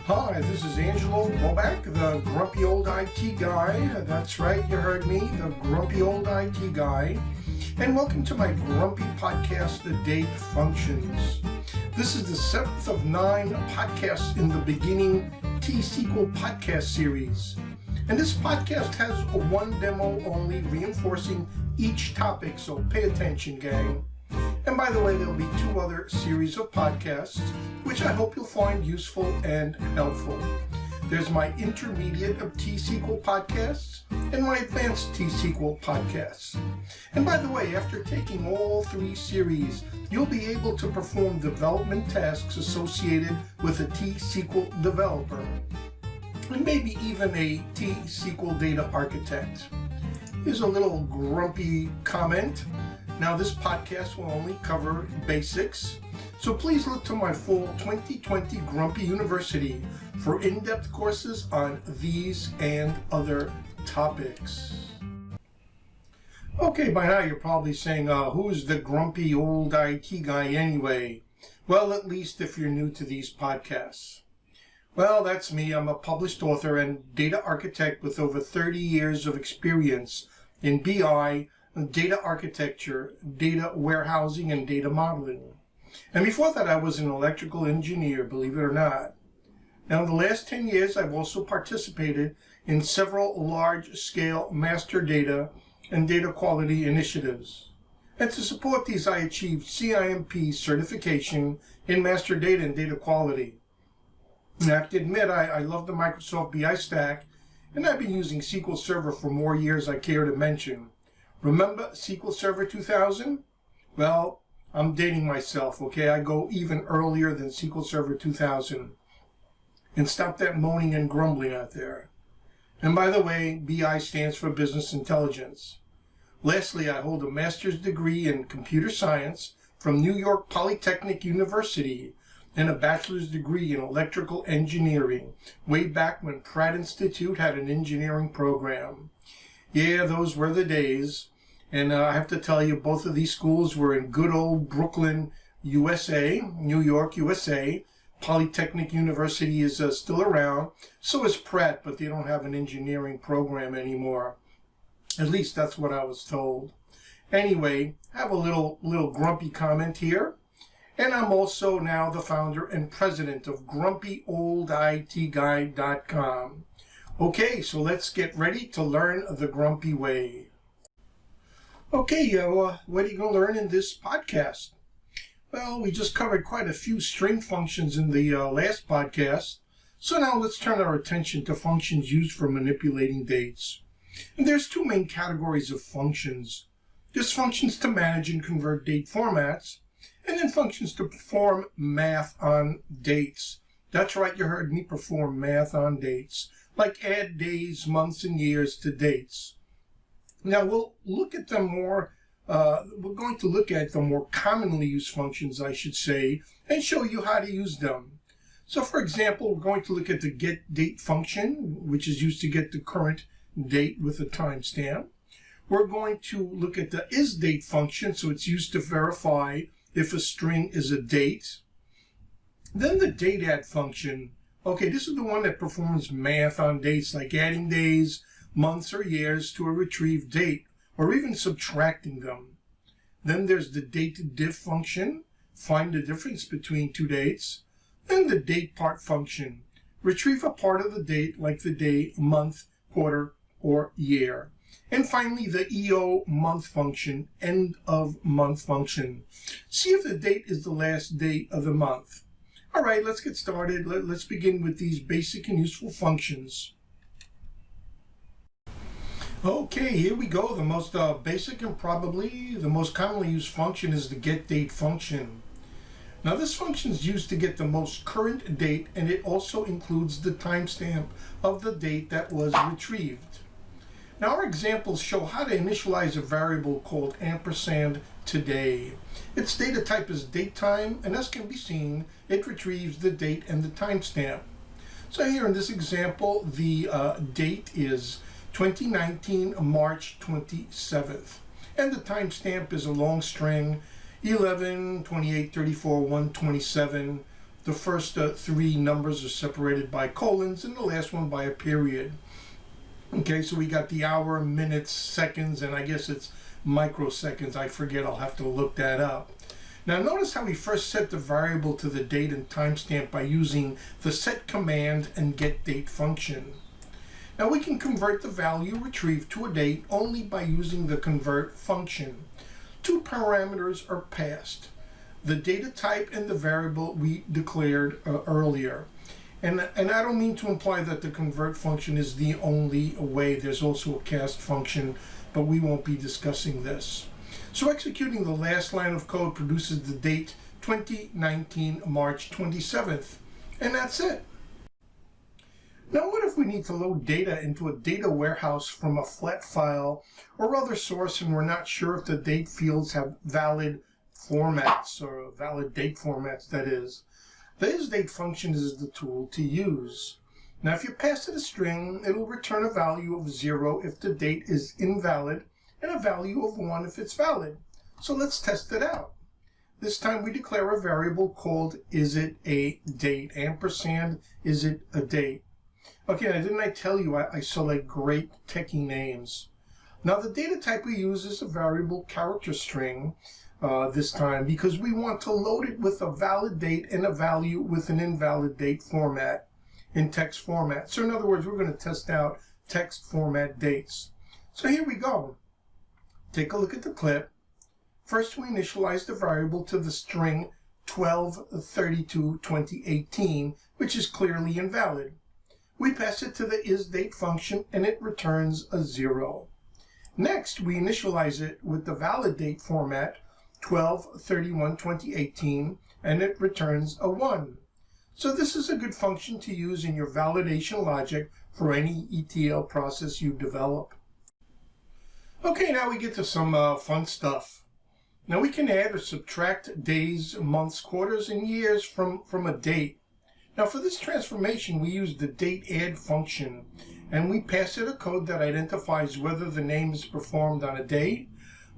Hi, this is Angelo. Back, the grumpy old IT guy. That's right, you heard me, the grumpy old IT guy. And welcome to my grumpy podcast, The Date Functions. This is the 7th of 9 podcasts in the beginning T-SQL podcast series. And this podcast has one demo only, reinforcing each topic, so pay attention, gang. And by the way, there'll be 2 other series of podcasts, which I hope you'll find useful and helpful. There's my intermediate of T-SQL podcasts and my advanced T-SQL podcasts. And by the way, after taking all 3 series, you'll be able to perform development tasks associated with a T-SQL developer, and maybe even a T-SQL data architect. Here's a little grumpy comment. Now, this podcast will only cover basics, so please look to my full 2020 Grumpy University for in-depth courses on these and other topics. Okay, by now you're probably saying, who's the grumpy old IT guy anyway? Well, at least if you're new to these podcasts. Well, that's me. I'm a published author and data architect with over 30 years of experience in BI, data architecture, data warehousing, and data modeling. And before that, I was an electrical engineer, believe it or not. Now, in the last 10 years, I've also participated in several large-scale master data and data quality initiatives. And to support these, I achieved CIMP certification in master data and data quality. And I have to admit, I love the Microsoft BI stack, and I've been using SQL Server for more years I care to mention. Remember SQL Server 2000? Well, I'm dating myself, okay? I go even earlier than SQL Server 2000. And stop that moaning and grumbling out there. And by the way, BI stands for Business Intelligence. Lastly, I hold a master's degree in computer science from New York Polytechnic University and a bachelor's degree in electrical engineering, way back when Pratt Institute had an engineering program. Yeah, those were the days. And I have to tell you, both of these schools were in good old Brooklyn, USA, New York, USA. Polytechnic University is still around. So is Pratt, but they don't have an engineering program anymore. At least that's what I was told. Anyway, I have a little grumpy comment here. And I'm also now the founder and president of grumpyolditguy.com. Okay, so let's get ready to learn the grumpy way. Okay, what are you going to learn in this podcast? Well, we just covered quite a few string functions in the last podcast, so now let's turn our attention to functions used for manipulating dates. And there's 2 main categories of functions. There's functions to manage and convert date formats, and then functions to perform math on dates. That's right, you heard me, perform math on dates, like add days, months, and years to dates. Now we'll look at them more, we're going to look at the more commonly used functions, I should say, and show you how to use them. So for example, we're going to look at the getDate function, which is used to get the current date with a timestamp. We're going to look at the ISDATE function, so it's used to verify if a string is a date. Then the DateAdd function. Okay, this is the one that performs math on dates, like adding days, months, or years to a retrieved date, or even subtracting them. Then there's the DateDiff function, find the difference between 2 dates. Then the DatePart function, retrieve a part of the date like the day, month, quarter, or year. And finally, the EOMONTH function, end of month function. See if the date is the last day of the month. All right, let's get started. Let's begin with these basic and useful functions. Okay, here we go. The most basic and probably the most commonly used function is the getDate function. Now this function is used to get the most current date, and it also includes the timestamp of the date that was retrieved. Now our examples show how to initialize a variable called &today. Its data type is datetime, and as can be seen, it retrieves the date and the timestamp. So here in this example, the date is 2019 March 27th, and the timestamp is a long string 11/28/34/127 The first three numbers are separated by colons and the last one by a period. Okay, so we got the hour, minutes, seconds, and I guess it's microseconds. I forget, I'll have to look that up. Now notice how we first set the variable to the date and timestamp by using the set command and getDate function. Now we can convert the value retrieved to a date only by using the convert function. Two parameters are passed, the data type and the variable we declared earlier. And I don't mean to imply that the convert function is the only way. There's also a cast function, but we won't be discussing this. So executing the last line of code produces the date 2019 March 27th, and that's it. Now what if we need to load data into a data warehouse from a flat file or other source and we're not sure if the date fields have valid formats, or valid date formats, that is? The ISDATE function is the tool to use. Now if you pass it a string, it'll return a value of 0 if the date is invalid and a value of 1 if it's valid. So let's test it out. This time we declare a variable called isItADate, ampersand isItADate. Okay, now didn't I tell you I select great techie names? Now the data type we use is a variable character string this time because we want to load it with a valid date and a value with an invalid date format in text format. So in other words, we're going to test out text format dates. So here we go. Take a look at the clip. First we initialize the variable to the string 12/32/2018, which is clearly invalid. We pass it to the isDate function and it returns a 0. Next, we initialize it with the valid date format 12/31/2018 and it returns a 1. So this is a good function to use in your validation logic for any ETL process you develop. Okay, now we get to some fun stuff. Now we can add or subtract days, months, quarters, and years from a date. Now for this transformation, we use the DateAdd function, and we pass it a code that identifies whether the name is performed on a day,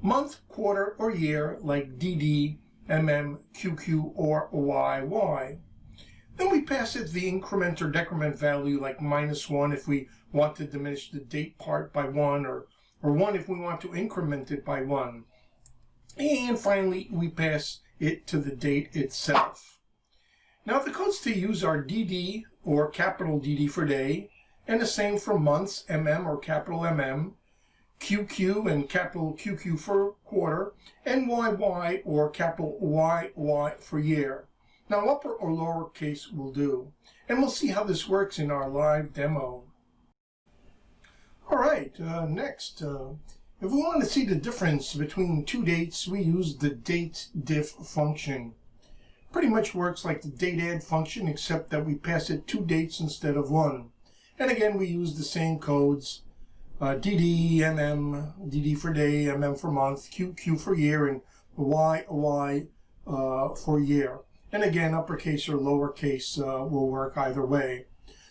month, quarter, or year, like DD, MM, QQ, or YY. Then we pass it the increment or decrement value, like -1 if we want to diminish the date part by 1, or 1 if we want to increment it by 1. And finally, we pass it to the date itself. Now the codes to use are DD, or capital DD for day, and the same for months, MM or capital MM, QQ and capital QQ for quarter, and YY or capital YY for year. Now upper or lower case will do, and we'll see how this works in our live demo. Alright, next, if we want to see the difference between two dates, we use the DateDiff function. Pretty much works like the DateAdd function, except that we pass it 2 dates instead of 1. And again, we use the same codes, DD, MM, DD for day, MM for month, QQ for year, and YY for year. And again, uppercase or lowercase will work either way.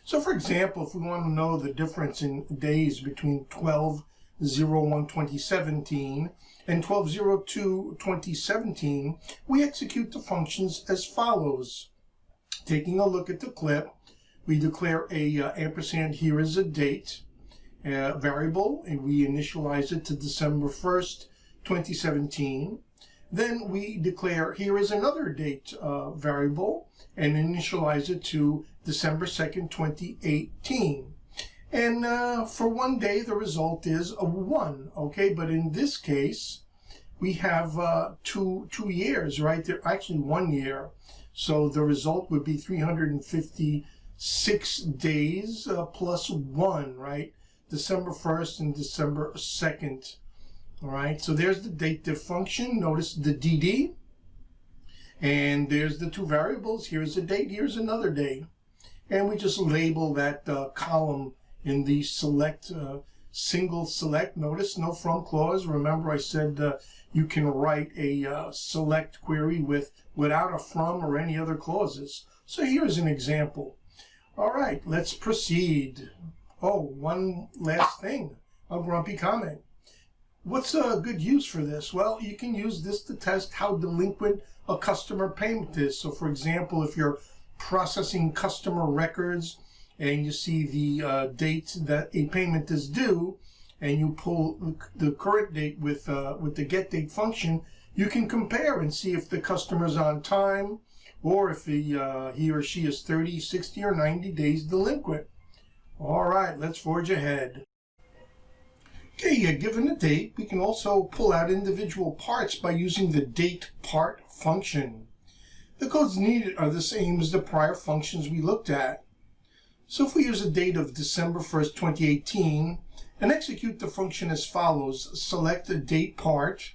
So for example, if we want to know the difference in days between 12/01/2017 and 12/02/2017, we execute the functions as follows. Taking a look at the clip, we declare a ampersand here is a date variable, and we initialize it to December 1st, 2017. Then we declare here is another date variable and initialize it to December 2nd, 2018. And for 1 day, the result is a 1, okay? But in this case, we have two years, right? They're actually 1 year. So the result would be 356 days plus 1, right? December 1st and December 2nd. All right, so there's the DateDiff function. Notice the DD. And there's the two variables. Here's a date, here's another day. And we just label that column in the select, single select. Notice no from clause. Remember I said you can write a select query without a from or any other clauses. So here's an example. All right, let's proceed. Oh, one last thing, a grumpy comment. What's a good use for this? Well, you can use this to test how delinquent a customer payment is. So for example, if you're processing customer records and you see the date that a payment is due, and you pull the current date with the getDate function, you can compare and see if the customer's on time or if he or she is 30, 60, or 90 days delinquent. All right, let's forge ahead. Okay, given the date, we can also pull out individual parts by using the DatePart function. The codes needed are the same as the prior functions we looked at. So if we use a date of December 1st, 2018, and execute the function as follows, select a DatePart,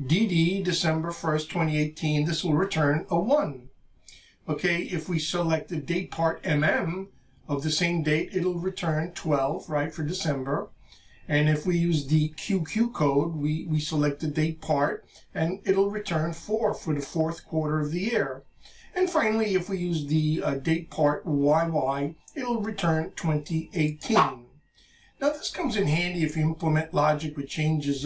DD December 1st, 2018, this will return a 1. Okay, if we select the DatePart MM of the same date, it'll return 12, right, for December. And if we use the QQ code, we select the DatePart, and it'll return 4 for the fourth quarter of the year. And finally, if we use the DatePart YY, it'll return 2018. Now this comes in handy if you implement logic with changes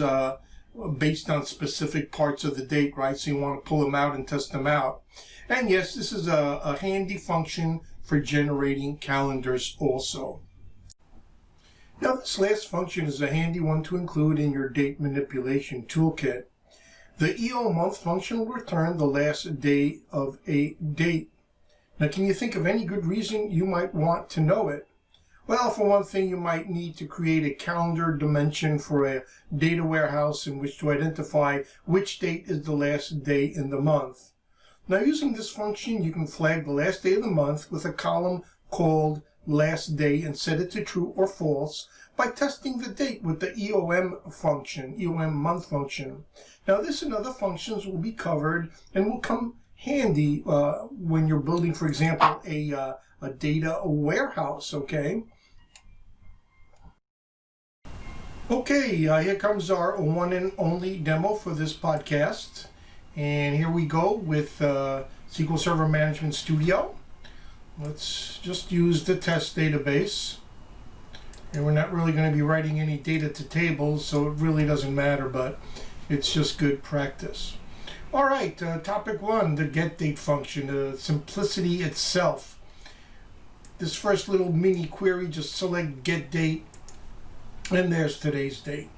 based on specific parts of the date, right? So you want to pull them out and test them out. And yes, this is a handy function for generating calendars also. Now this last function is a handy one to include in your date manipulation toolkit. The EOMONTH function will return the last day of a date. Now can you think of any good reason you might want to know it? Well, for one thing, you might need to create a calendar dimension for a data warehouse in which to identify which date is the last day in the month. Now using this function, you can flag the last day of the month with a column called last day and set it to true or false by testing the date with the EOMONTH function. Now this and other functions will be covered and will come handy when you're building, for example, a data warehouse, okay? Okay, here comes our one and only demo for this podcast. And here we go with SQL Server Management Studio. Let's just use the test database. And we're not really going to be writing any data to tables, so it really doesn't matter, but it's just good practice. All right, topic 1, the getDate function, simplicity itself. This first little mini query, just select getDate, and there's today's date.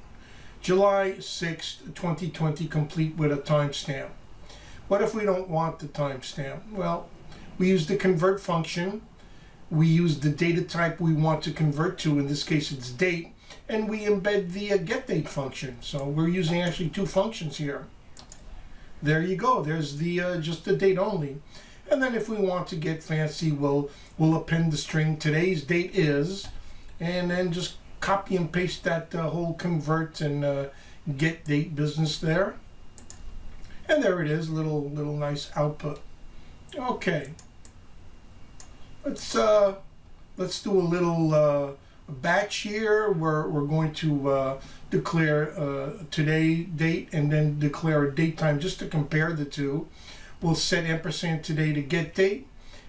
July 6th, 2020, complete with a timestamp. What if we don't want the timestamp? Well, we use the convert function. We use the data type we want to convert to, in this case it's date, and we embed the getDate function. So we're using actually two functions here. There you go, there's the just the date only. And then if we want to get fancy, we'll append the string today's date is, and then just copy and paste that whole convert and getDate business there. And there it is, little nice output. Okay. Let's do a little batch here. We're going to declare today date and then declare a date time just to compare the two. We'll set ampersand today to get date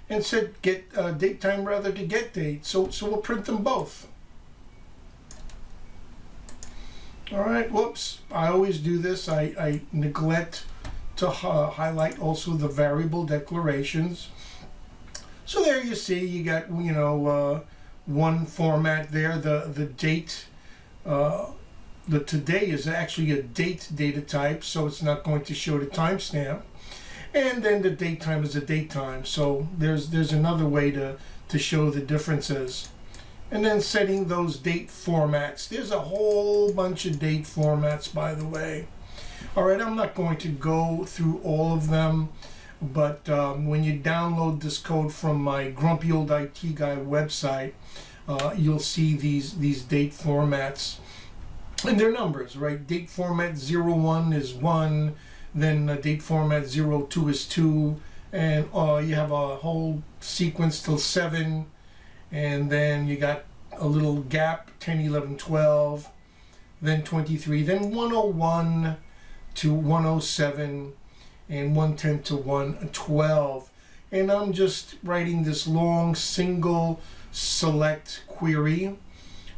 and set date time rather to get date. So we'll print them both. All right. Whoops. I always do this. I neglect to highlight also the variable declarations. So there you see, you got, one format there. The date, the today is actually a date data type, so it's not going to show the timestamp. And then the date time is a date time. So there's another way to show the differences. And then setting those date formats. There's a whole bunch of date formats, by the way. All right, I'm not going to go through all of them. But when you download this code from my Grumpy Old IT Guy website, you'll see these date formats and their numbers, right? Date format 01 is 1, then date format 02 is 2, and you have a whole sequence till 7, and then you got a little gap, 10, 11, 12, then 23, then 101 to 107, and 110 to 112. And I'm just writing this long single select query.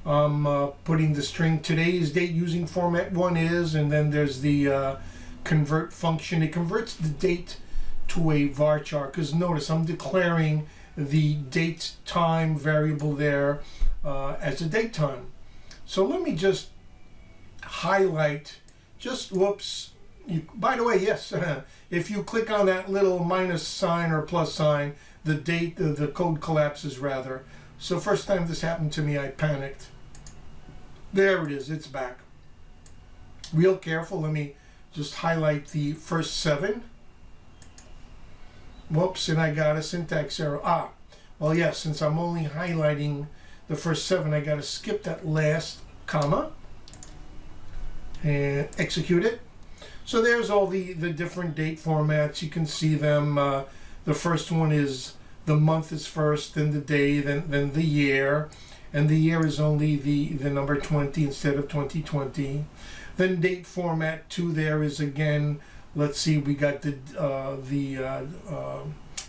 I'm putting the string today's date using format 1 is, and then there's the convert function. It converts the date to a varchar, because notice I'm declaring the date time variable there as a date time. So let me just highlight, whoops. By the way, yes, if you click on that little minus sign or plus sign, the code collapses rather. So first time this happened to me, I panicked. There it is, it's back. Real careful, let me just highlight the first 7. Whoops, and I got a syntax error. Well, yes, since I'm only highlighting the first 7, I got to skip that last comma and execute it. So there's all the different date formats. You can see them. The first one is the month is first, then the day, then the year. And the year is only the number 20 instead of 2020. Then date format 2 there is again, let's see, we got the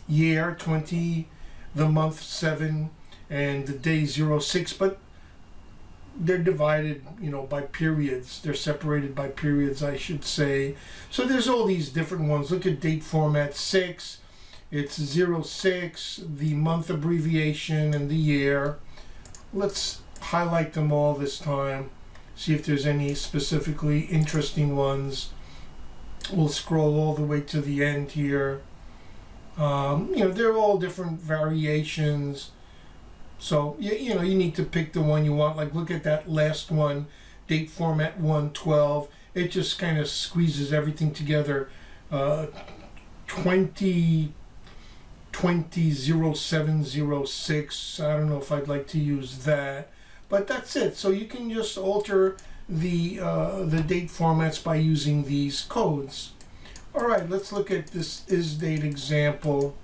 year 20, the month 7, and the day 06, but they're divided, by periods. They're separated by periods, I should say. So there's all these different ones. Look at date format 6. It's 06, the month abbreviation, and the year. Let's highlight them all this time. See if there's any specifically interesting ones. We'll scroll all the way to the end here. They're all different variations. So, you need to pick the one you want. Like, look at that last one, date format 112. It just kind of squeezes everything together. 200706. I don't know if I'd like to use that. But that's it. So you can just alter the date formats by using these codes. All right, let's look at this ISDATE example.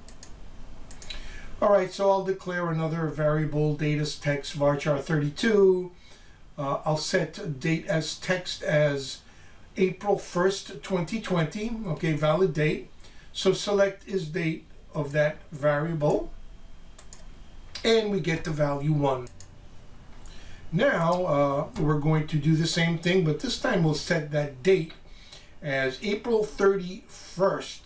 All right, so I'll declare another variable, date as text varchar 32. I'll set date as text as April 1st, 2020. Okay, valid date. So select ISDATE of that variable, and we get the value 1. Now we're going to do the same thing, but this time we'll set that date as April 31st.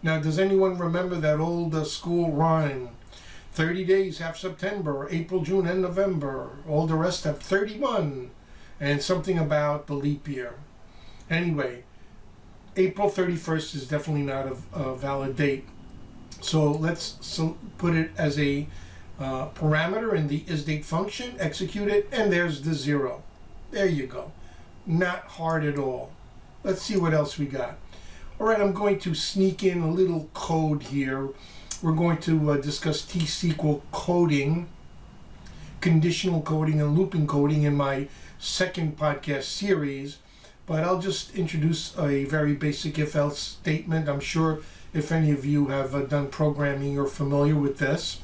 Now, does anyone remember that old school rhyme? 30 days have September, April, June, and November. All the rest have 31, and something about the leap year. Anyway, April 31st is definitely not a valid date. So let's put it as a parameter in the ISDATE function, execute it, and there's the 0. There you go. Not hard at all. Let's see what else we got. All right, I'm going to sneak in a little code here. We're going to discuss T-SQL coding, conditional coding, and looping coding in my second podcast series. But I'll just introduce a very basic if-else statement. I'm sure if any of you have done programming, you're familiar with this.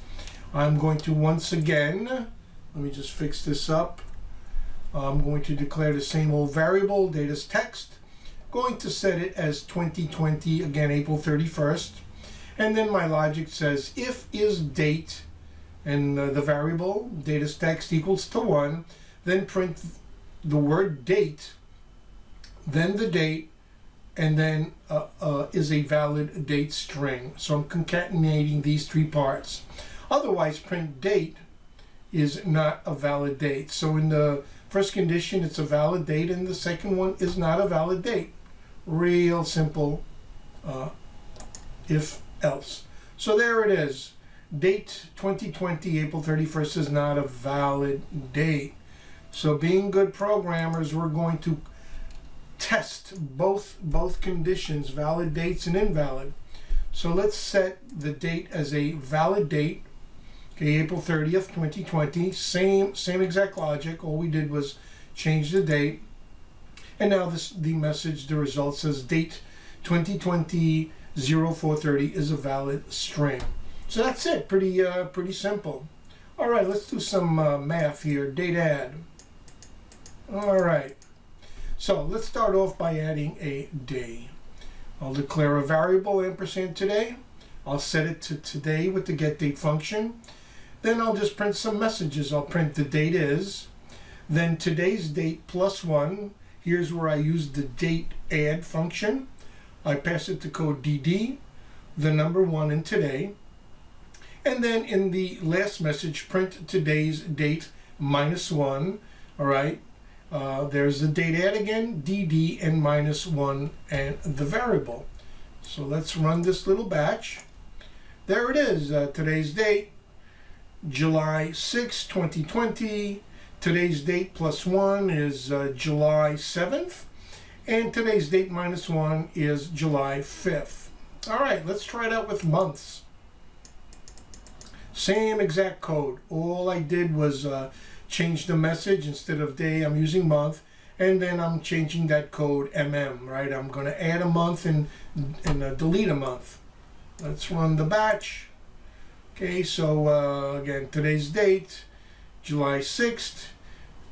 I'm going to once again, let me just fix this up. I'm going to declare the same old variable, date as text. Going to set it as 2020, again April 31st. And then my logic says if ISDATE, and the variable, date as text equals to 1, then print the word date, then the date, and then is a valid date string. So I'm concatenating these 3 parts. Otherwise, print date is not a valid date. So in the first condition, it's a valid date, and the second one is not a valid date. Real simple if else. So there it is. Date 2020, April 31st is not a valid date. So being good programmers, we're going to test both conditions, valid dates and invalid. So let's set the date as a valid date. Okay, April 30th, 2020, same exact logic. All we did was change the date. And now the message, the result says date 2020 0430 is a valid string. So that's it, pretty simple. All right, let's do some math here, DateAdd. All right, so let's start off by adding a day. I'll declare a variable ampersand today. I'll set it to today with the getDate function. Then I'll just print some messages. I'll print the date is, then today's date plus 1. Here's where I use the DateAdd function. I pass it to code DD, the number 1 in today. And then in the last message, print today's date -1. All right. There's the date add again, DD and -1 and the variable. So let's run this little batch. There it is. Today's date, July 6, 2020. Today's date +1 is July 7th. And today's date -1 is July 5th. All right, let's try it out with months. Same exact code. All I did was change the message. Instead of day, I'm using month. And then I'm changing that code MM, right? I'm going to add a month and delete a month. Let's run the batch. Okay, so again, today's date, July 6th.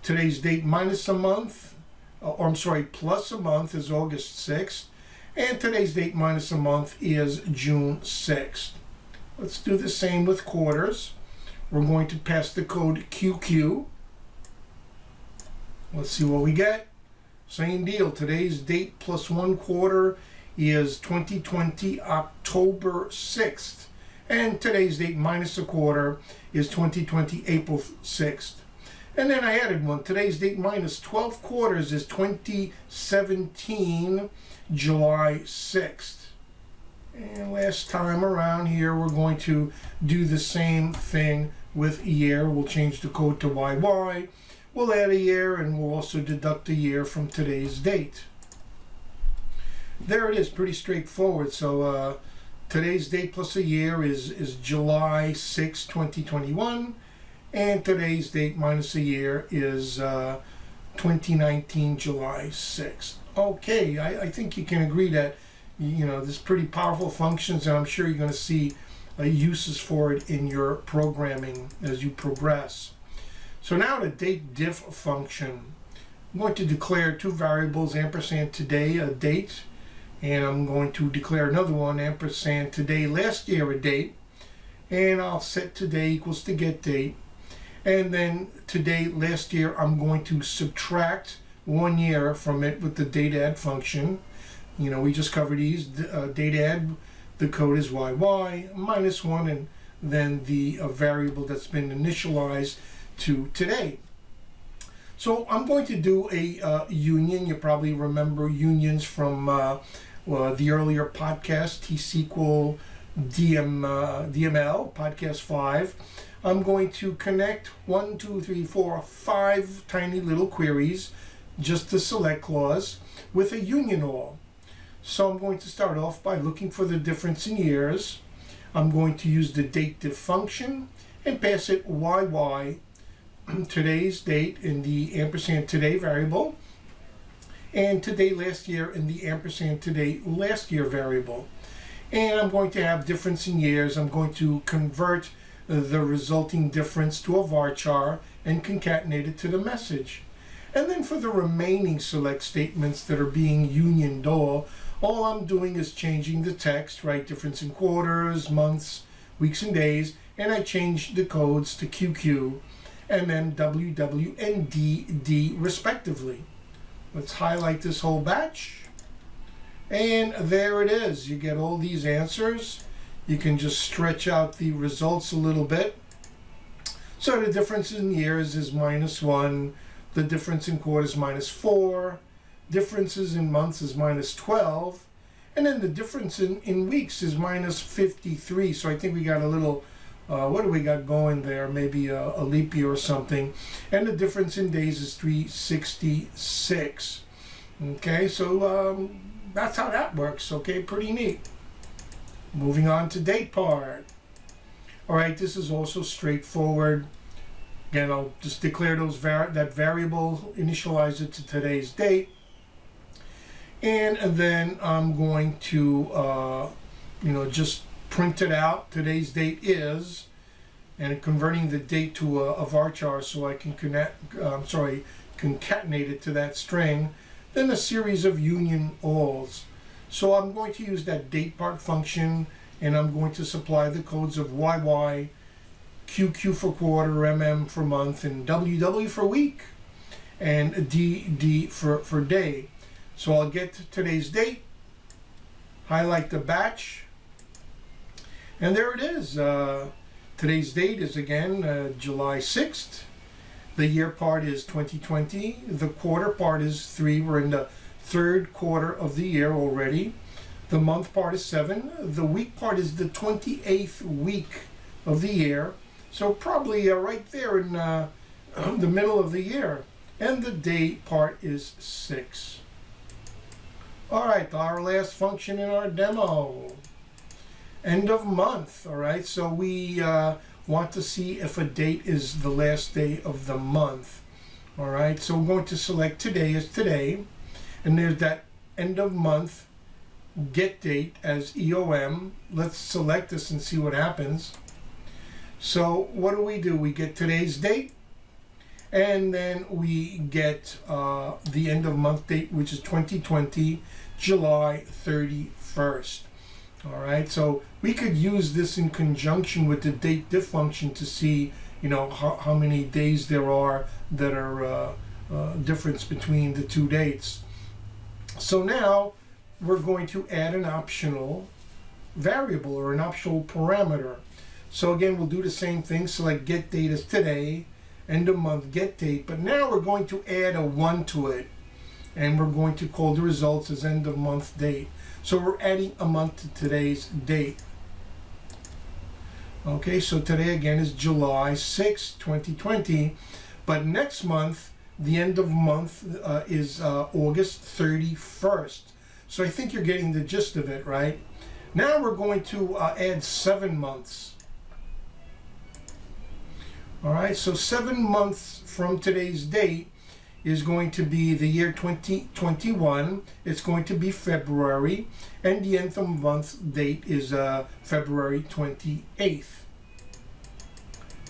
Today's date minus a month, or I'm sorry, plus a month is August 6th. And today's date minus a month is June 6th. Let's do the same with quarters. We're going to pass the code QQ. Let's see what we get. Same deal. Today's date plus 1 quarter is 2020 October 6th. And today's date minus a quarter is 2020 April 6th. And then I added one. Today's date minus 12 quarters is 2017 July 6th. And last time around here, we're going to do the same thing with year. We'll change the code to YY. We'll add a year, and we'll also deduct a year from today's date. There it is, pretty straightforward. So today's date plus a year is July 6, 2021. And today's date minus a year is 2019 July 6th. Okay, I think you can agree that there's pretty powerful functions, and I'm sure you're going to see uses for it in your programming as you progress. So now the DateDiff function. I'm going to declare 2 variables, ampersand today, a date, and I'm going to declare another one, ampersand today, last year, a date, and I'll set today equals to get date, and then today, last year, I'm going to subtract 1 year from it with the DateAdd function. We just covered these. DateAdd, the code is YY, -1, and then the variable that's been initialized to today. So I'm going to do a union. You probably remember unions from the earlier podcast, T-SQL DML, podcast 5. I'm going to connect 1, 2, 3, 4, 5 tiny little queries, just the select clause, with a union all. So I'm going to start off by looking for the difference in years. I'm going to use the DateDiff function and pass it YY, today's date in the ampersand today variable, and today last year in the ampersand today last year variable. And I'm going to have difference in years. I'm going to convert the resulting difference to a varchar and concatenate it to the message. And then for the remaining select statements that are being unioned all I'm doing is changing the text, right? Difference in quarters, months, weeks, and days, and I change the codes to QQ, MM, WW, and DD respectively. Let's highlight this whole batch. And there it is. You get all these answers. You can just stretch out the results a little bit. So the difference in years is -1. The difference in quarters -4. Differences in months is -12. And then the difference in weeks is -53. So I think we got a little, what do we got going there? Maybe a leap year or something. And the difference in days is 366. Okay, so that's how that works. Okay, pretty neat. Moving on to DatePart. All right, this is also straightforward. Again, I'll just declare that variable, initialize it to today's date. And then I'm going to, just print it out. Today's date is, and converting the date to a varchar so I can concatenate it to that string. Then a series of union alls. So I'm going to use that DatePart function, and I'm going to supply the codes of YY, QQ for quarter, MM for month, and WW for week, and DD for day. So I'll get today's date, highlight the batch, And there it is. Today's date is again July 6th. The year part is 2020. The quarter part is 3. We're in the third quarter of the year already. The month part is 7. The week part is the 28th week of the year. So probably right there in the middle of the year. And the day part is 6. All right, our last function in our demo. End of month, all right? So we want to see if a date is the last day of the month, all right? So we're going to select today as today, and there's that end of month get date as EOM. Let's select this and see what happens. So what do? We get today's date, and then we get the end of month date, which is 2020, July 31st. All right, so we could use this in conjunction with the DateDiff function to see, you know, how many days there are that are difference between the two dates. So now we're going to add an optional variable or an optional parameter. So again, we'll do the same thing. Select get date as today, end of month get date, but now we're going to add a 1 to it, and we're going to call the results as end of month date. So we're adding a month to today's date. Okay, so today again is July 6, 2020, but next month, the end of month is August 31st. So I think you're getting the gist of it, right? Now we're going to add 7 months. All right, so 7 months from today's date is going to be the year 2021. It's going to be February, and the end of month date is February 28th.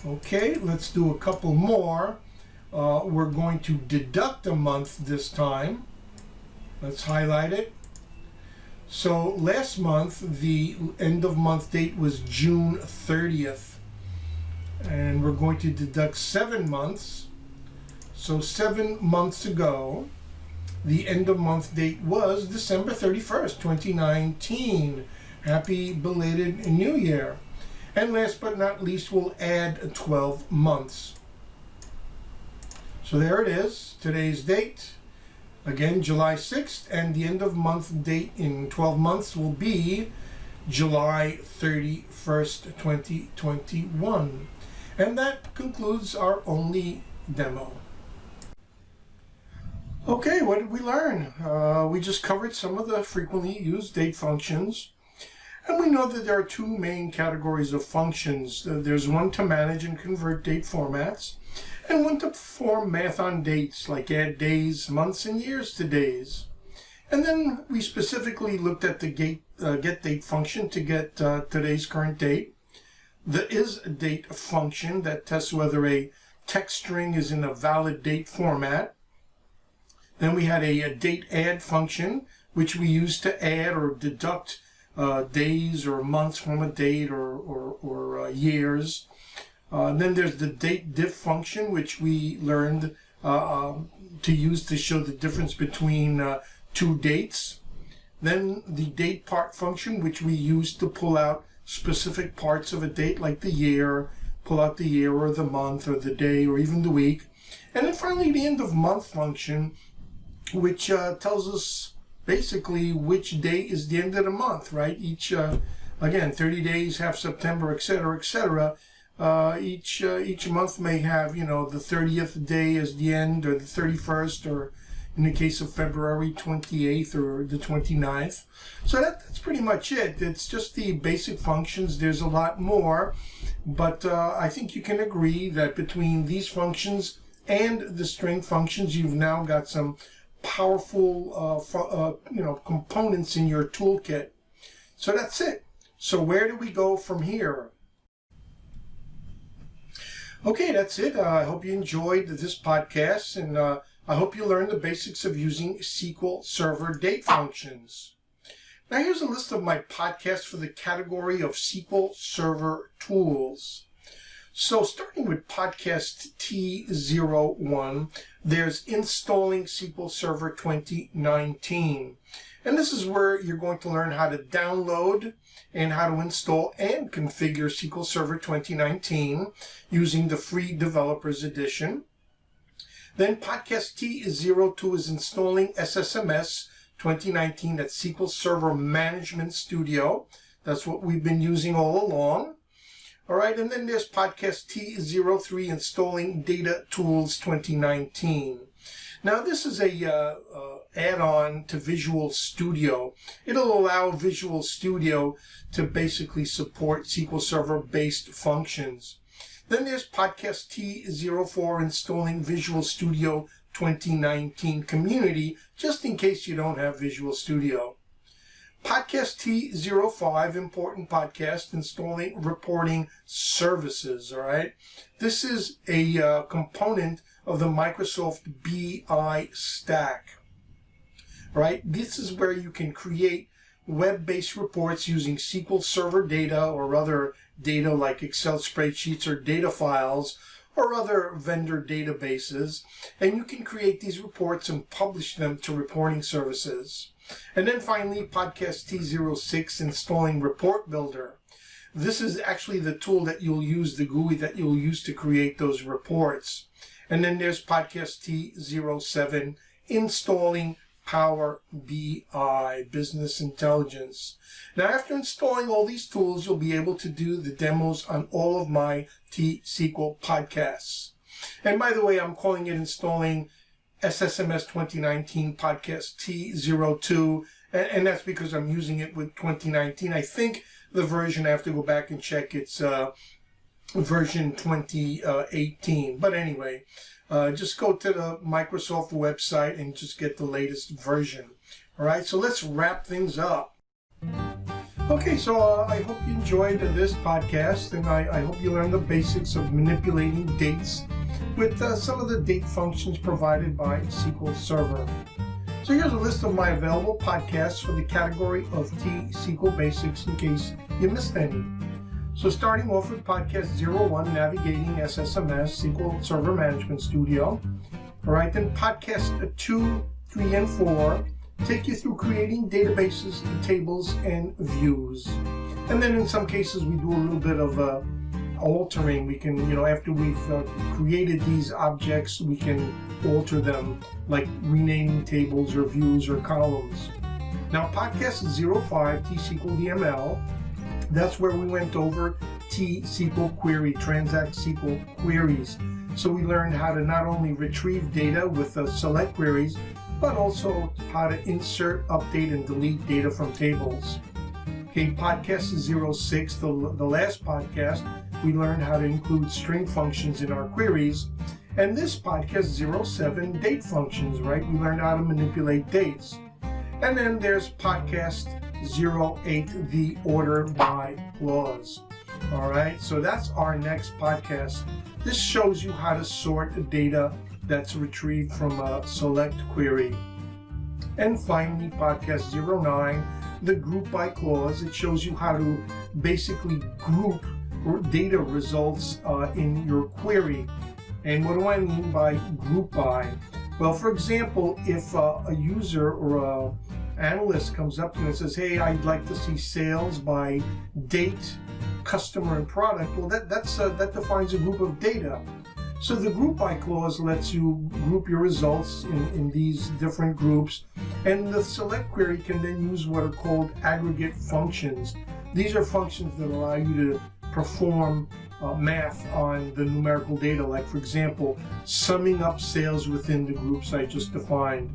Okay, let's do a couple more. We're going to deduct a month this time. Let's highlight it. So last month, the end of month date was June 30th, and we're going to deduct 7 months. So 7 months ago, the end of month date was December 31st, 2019. Happy belated New Year. And last but not least, we'll add 12 months. So there it is, today's date. Again, July 6th, and the end of month date in 12 months will be July 31st, 2021. And that concludes our only demo. Okay, what did we learn? We just covered some of the frequently used date functions. And we know that there are 2 main categories of functions. There's one to manage and convert date formats, and one to perform math on dates, like add days, months, and years to days. And then we specifically looked at the get date function to get today's current date. The ISDATE function that tests whether a text string is in a valid date format. Then we had a DateAdd function, which we used to add or deduct days or months from a date or years. Then there's the DateDiff function, which we learned to use to show the difference between 2 dates. Then the DatePart function, which we use to pull out specific parts of a date, like the year, pull out the year or the month or the day or even the week. And then finally the end of month function, which tells us basically which day is the end of the month, right? Each, again, 30 days, half September, etc., etc. Each month may have, you know, the 30th day as the end, or the 31st, or in the case of February, 28th or the 29th. So that's pretty much it. It's just the basic functions. There's a lot more, but I think you can agree that between these functions and the string functions, you've now got some powerful components in your toolkit. So that's it. So where do we go from here? Okay, that's it. I hope you enjoyed this podcast, and I hope you learned the basics of using SQL Server date functions. Now here's a list of my podcasts for the category of SQL Server tools. So starting with podcast T01, there's Installing SQL Server 2019. And this is where you're going to learn how to download and how to install and configure SQL Server 2019 using the free Developers Edition. Then Podcast T02 is installing SSMS 2019 at SQL Server Management Studio. That's what we've been using all along. All right, and then there's Podcast T03 installing Data Tools 2019. Now this is a add-on to Visual Studio. It'll allow Visual Studio to basically support SQL Server-based functions. Then there's Podcast T04 installing Visual Studio 2019 Community, just in case you don't have Visual Studio. Podcast T05, important podcast, installing reporting services, all right? This is a component of the Microsoft BI stack, right? This is where you can create web-based reports using SQL Server data or other data like Excel spreadsheets or data files or other vendor databases, and you can create these reports and publish them to reporting services. And then finally, Podcast T06, installing Report Builder. This is actually the tool that you'll use, the GUI that you'll use to create those reports. And then there's Podcast T07, installing Power BI, Business Intelligence. Now, after installing all these tools, you'll be able to do the demos on all of my T-SQL podcasts. And by the way, I'm calling it installing SSMS 2019 Podcast T02, and that's because I'm using it with 2019. I think the version, I have to go back and check, it's version 2018. But anyway, just go to the Microsoft website and just get the latest version. All right, so let's wrap things up. Okay, so I hope you enjoyed this podcast, and I hope you learned the basics of manipulating dates with some of the date functions provided by SQL Server. So here's a list of my available podcasts for the category of T-SQL Basics in case you missed any. So starting off with Podcast 01, Navigating SSMS, SQL Server Management Studio. All right, then Podcast 2, 3, and 4 take you through creating databases, tables, and views. And then in some cases we do a little bit of altering. We can, after we've created these objects, we can alter them, like renaming tables or views or columns. Now, Podcast 05, T-SQL DML, that's where we went over T-SQL query, transact SQL queries. So we learned how to not only retrieve data with select queries, but also how to insert, update, and delete data from tables. Okay, Podcast 06, the last podcast, we learned how to include string functions in our queries. And this Podcast 07, date functions, right? We learned how to manipulate dates. And then there's Podcast 08, the order by clause. All right, so that's our next podcast. This shows you how to sort data that's retrieved from a select query. And finally, Podcast 09, the group by clause. It shows you how to basically group data results in your query. And what do I mean by group by? Well, for example, if a user or an analyst comes up to you and says, hey, I'd like to see sales by date, customer, and product, well, that defines a group of data. So the group by clause lets you group your results in these different groups, and the select query can then use what are called aggregate functions. These are functions that allow you to perform math on the numerical data, like, for example, summing up sales within the groups I just defined.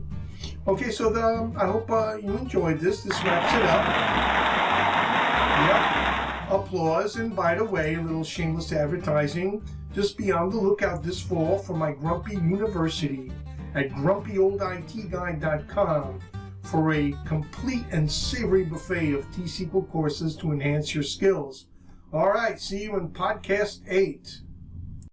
Okay, so I hope you enjoyed this. This wraps it up. Yep. Applause. And by the way, a little shameless advertising. Just be on the lookout this fall for my Grumpy University at grumpyolditguy.com for a complete and savory buffet of T-SQL courses to enhance your skills. All right, see you in Podcast 8.